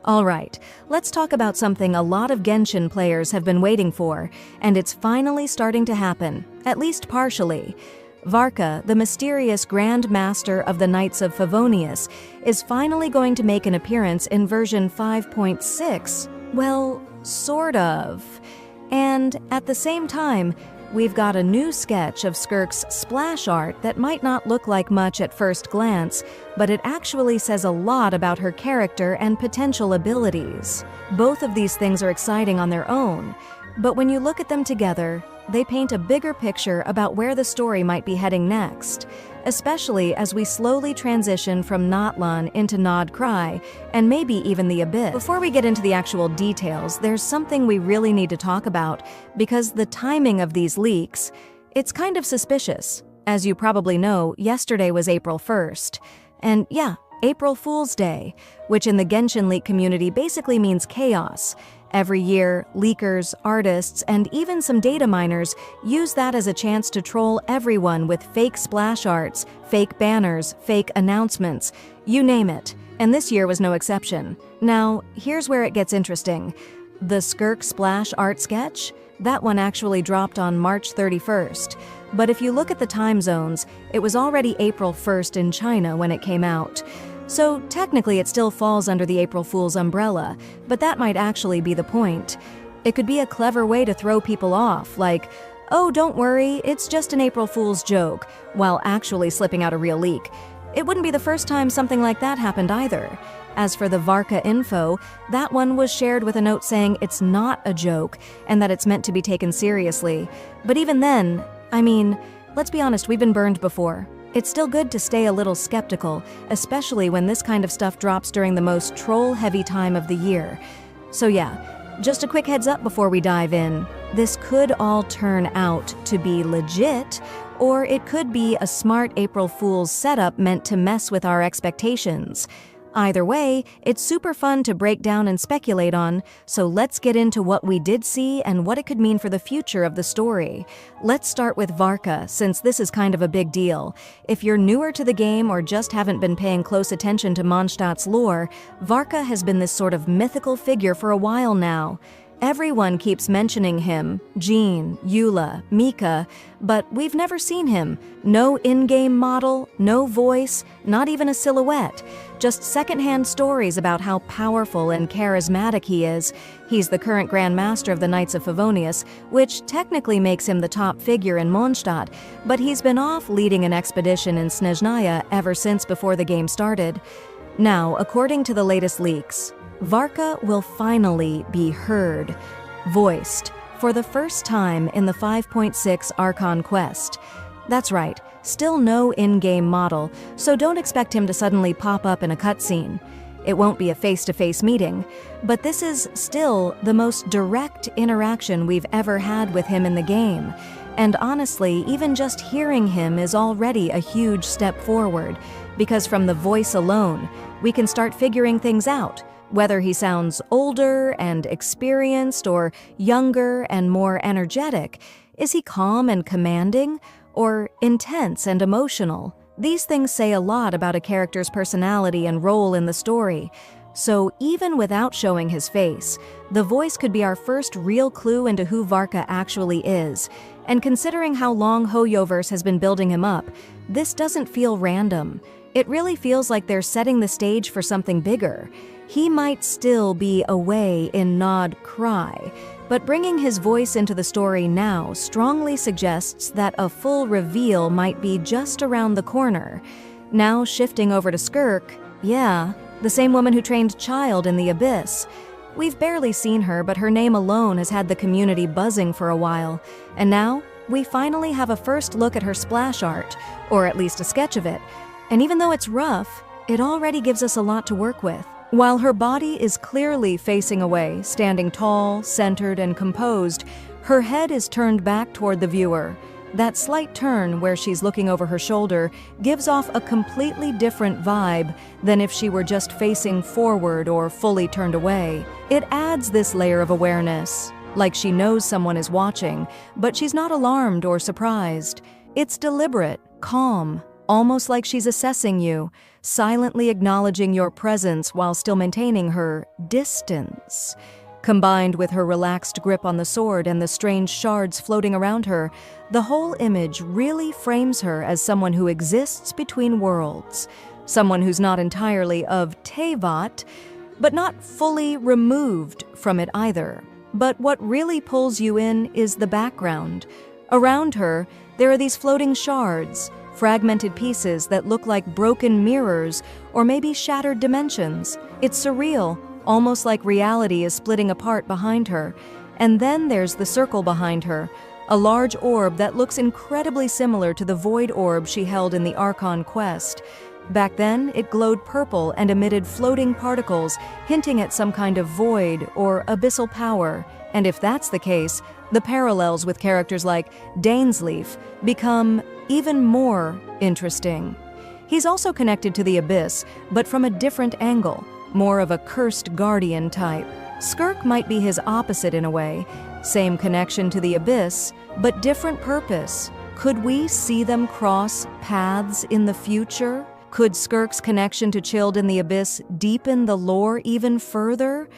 Alright, let's talk about something a lot of Genshin players have been waiting for, and it's finally starting to happen, at least partially. Varka, the mysterious Grand Master of the Knights of Favonius, is finally going to make an appearance in version 5.6. Well, sort of. And at the same time, we've got a new sketch of SKIRK'S splash art that might not look like much at first glance, but it actually says a lot about her character and potential abilities. Both of these things are exciting on their own, but when you look at them together, they paint a bigger picture about where the story might be heading next, especially as we slowly transition from Natlan into Nod Krai, and maybe even the Abyss. Before we get into the actual details, there's something we really need to talk about, because the timing of these leaks, it's kind of suspicious. As you probably know, yesterday was April 1st. And yeah, April Fool's Day, which in the Genshin leak community basically means chaos. Every year, leakers, artists, and even some data miners use that as a chance to troll everyone with fake splash arts, fake banners, fake announcements, you name it. And this year was no exception. Now, here's where it gets interesting. The SKIRK'S splash art sketch? That one actually dropped on March 31st. But if you look at the time zones, it was already April 1st in China when it came out. So technically it still falls under the April Fool's umbrella, but that might actually be the point. It could be a clever way to throw people off, like, oh, don't worry, it's just an April Fool's joke, while actually slipping out a real leak. It wouldn't be the first time something like that happened either. As for the Varka info, that one was shared with a note saying it's not a joke and that it's meant to be taken seriously. But even then, I mean, let's be honest, we've been burned before. It's still good to stay a little skeptical, especially when this kind of stuff drops during the most troll-heavy time of the year. So yeah, just a quick heads up before we dive in. This could all turn out to be legit, or it could be a smart April Fool's setup meant to mess with our expectations. Either way, it's super fun to break down and speculate on, so let's get into what we did see and what it could mean for the future of the story. Let's start with Varka, since this is kind of a big deal. If you're newer to the game or just haven't been paying close attention to Mondstadt's lore, Varka has been this sort of mythical figure for a while now. Everyone keeps mentioning him, Jean, Eula, Mika, but we've never seen him. No in-game model, no voice, not even a silhouette. Just secondhand stories about how powerful and charismatic he is. He's the current Grand Master of the Knights of Favonius, which technically makes him the top figure in Mondstadt, but he's been off leading an expedition in Snezhnaya ever since before the game started. Now, according to the latest leaks, Varka will finally be heard, voiced, for the first time in the 5.6 Archon quest. That's right, still no in-game model, so don't expect him to suddenly pop up in a cutscene. It won't be a face-to-face meeting, but this is still the most direct interaction we've ever had with him in the game. And honestly, even just hearing him is already a huge step forward, because from the voice alone, we can start figuring things out. Whether he sounds older and experienced or younger and more energetic, is he calm and commanding or intense and emotional? These things say a lot about a character's personality and role in the story. So even without showing his face, the voice could be our first real clue into who Varka actually is. And considering how long Hoyoverse has been building him up, this doesn't feel random. It really feels like they're setting the stage for something bigger. He might still be away in Nod Krai, but bringing his voice into the story now strongly suggests that a full reveal might be just around the corner. Now shifting over to SKIRK, yeah, the same woman who trained Child in the Abyss. We've barely seen her, but her name alone has had the community buzzing for a while, and now we finally have a first look at her splash art, or at least a sketch of it. And even though it's rough, it already gives us a lot to work with. While her body is clearly facing away, standing tall, centered, and composed, her head is turned back toward the viewer. That slight turn where she's looking over her shoulder gives off a completely different vibe than if she were just facing forward or fully turned away. It adds this layer of awareness, like she knows someone is watching, but she's not alarmed or surprised. It's deliberate, calm, almost like she's assessing you, silently acknowledging your presence while still maintaining her distance. Combined with her relaxed grip on the sword and the strange shards floating around her, the whole image really frames her as someone who exists between worlds, someone who's not entirely of Teyvat, but not fully removed from it either. But what really pulls you in is the background. Around her, there are these floating shards, fragmented pieces that look like broken mirrors or maybe shattered dimensions. It's surreal, almost like reality is splitting apart behind her. And then there's the circle behind her, a large orb that looks incredibly similar to the void orb she held in the Archon quest. Back then, it glowed purple and emitted floating particles, hinting at some kind of void or abyssal power. And if that's the case, the parallels with characters like Dainsleif become even more interesting. He's also connected to the Abyss, but from a different angle, more of a cursed guardian type. SKIRK might be his opposite in a way. Same connection to the Abyss, but different purpose. Could we see them cross paths in the future? Could SKIRK'S connection to Chilled in the Abyss deepen the lore even further?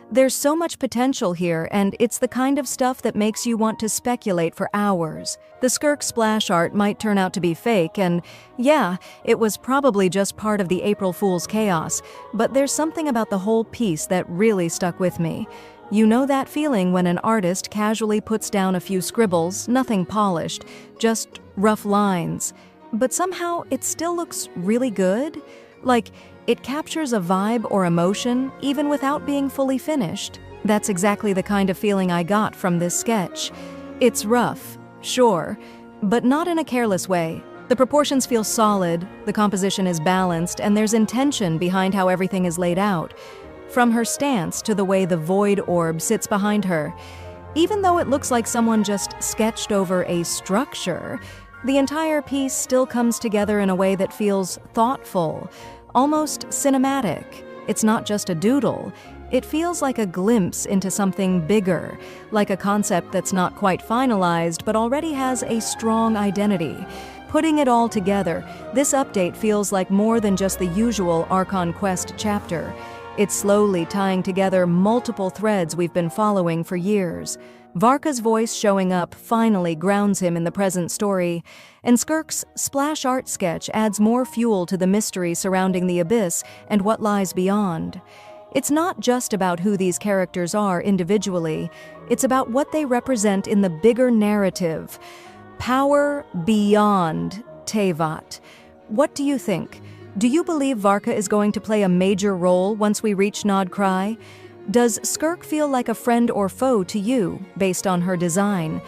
There's so much potential here, and it's the kind of stuff that makes you want to speculate for hours. The SKIRK splash art might turn out to be fake, and yeah, it was probably just part of the April Fool's chaos, but there's something about the whole piece that really stuck with me. You know that feeling when an artist casually puts down a few scribbles, nothing polished, just rough lines. But somehow it still looks really good. Like, it captures a vibe or emotion even without being fully finished. That's exactly the kind of feeling I got from this sketch. It's rough, sure, but not in a careless way. The proportions feel solid, the composition is balanced, and there's intention behind how everything is laid out. From her stance to the way the void orb sits behind her. Even though it looks like someone just sketched over a structure, the entire piece still comes together in a way that feels thoughtful, almost cinematic. It's not just a doodle. It feels like a glimpse into something bigger, like a concept that's not quite finalized but already has a strong identity. Putting it all together, this update feels like more than just the usual Archon quest chapter. It's slowly tying together multiple threads we've been following for years. Varka's voice showing up finally grounds him in the present story, and SKIRK'S splash art sketch adds more fuel to the mystery surrounding the Abyss and what lies beyond. It's not just about who these characters are individually, it's about what they represent in the bigger narrative. Power beyond Teyvat. What do you think? Do you believe Varka is going to play a major role once we reach Nod Krai? Does SKIRK feel like a friend or foe to you, based on her design?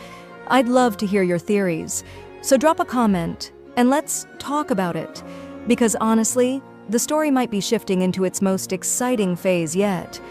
I'd love to hear your theories, so drop a comment and let's talk about it. Because honestly, the story might be shifting into its most exciting phase yet.